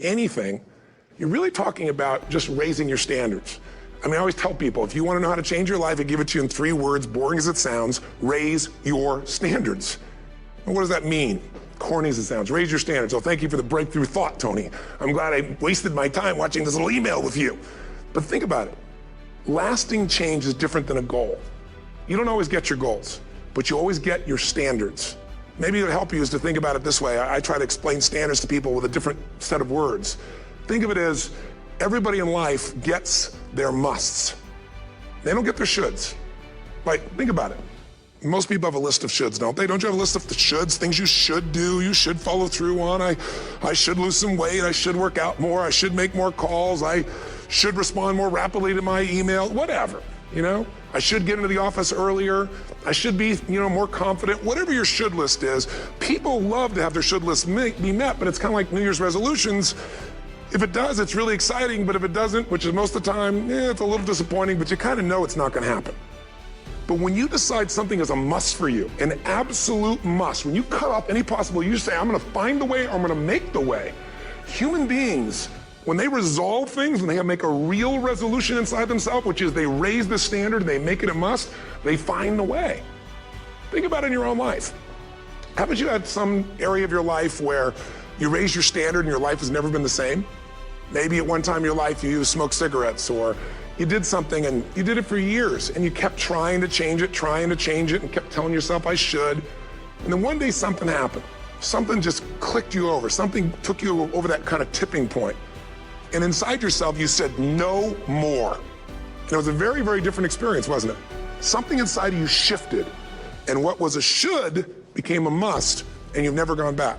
anything, you're really talking about just raising your standards. I mean, I always tell people, if you want to know how to change your life, I give it to you in 3 words, boring as it sounds: raise your standards. And what does that mean? Corny as it sounds. Raise your standards. Oh, thank you for the breakthrough thought, Tony. I'm glad I wasted my time watching this little email with you. But think about it. Lasting change is different than a goal. You don't always get your goals, but you always get your standards. Maybe it would help you is to think about it this way. I try to explain standards to people with a different set of words. Think of it as everybody in life gets their musts. They don't get their shoulds. Like, think about it. Most people have a list of shoulds, don't they? Don't you have a list of the shoulds, things you should do, you should follow through on? I should lose some weight, I should work out more, I should make more calls, I should respond more rapidly to my email, whatever, you know? I should get into the office earlier, I should be, more confident. Whatever your should list is, people love to have their should list be met, but it's kind of like New Year's resolutions. If it does, it's really exciting, but if it doesn't, which is most of the time, it's a little disappointing, but you kind of know it's not going to happen. But when you decide something is a must for you, an absolute must, when you cut off any possible, you say, I'm going to find the way, or I'm going to make the way. Human beings, when they resolve things, when they make a real resolution inside themselves, which is they raise the standard and they make it a must, they find the way. Think about it in your own life. Haven't you had some area of your life where you raise your standard and your life has never been the same? Maybe at one time in your life you smoked cigarettes, or you did something and you did it for years and you kept trying to change it, and kept telling yourself, I should. And then one day something happened. Something just clicked you over. Something took you over that kind of tipping point. And inside yourself you said, no more. And it was a very, very different experience, wasn't it? Something inside of you shifted, and what was a should became a must, and you've never gone back.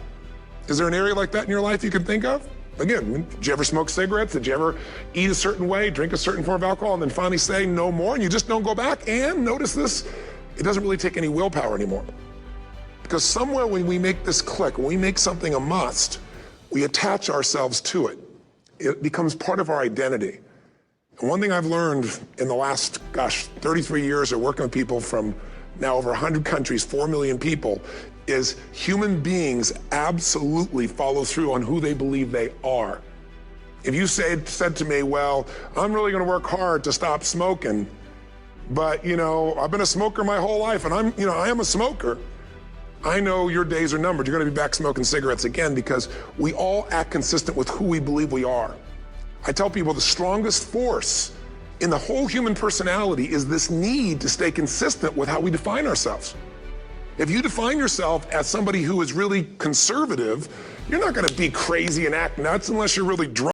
Is there an area like that in your life you can think of? Again, did you ever smoke cigarettes? Did you ever eat a certain way, drink a certain form of alcohol, and then finally say no more, and you just don't go back? And notice this, it doesn't really take any willpower anymore. Because somewhere when we make this click, when we make something a must, we attach ourselves to it. It becomes part of our identity. And one thing I've learned in the last, 33 years of working with people from now over 100 countries, 4 million people, is human beings absolutely follow through on who they believe they are. If you said to me, well, I'm really gonna work hard to stop smoking, but I've been a smoker my whole life and I am a smoker. I know your days are numbered. You're gonna be back smoking cigarettes again, because we all act consistent with who we believe we are. I tell people the strongest force in the whole human personality is this need to stay consistent with how we define ourselves. If you define yourself as somebody who is really conservative, you're not gonna be crazy and act nuts unless you're really drunk.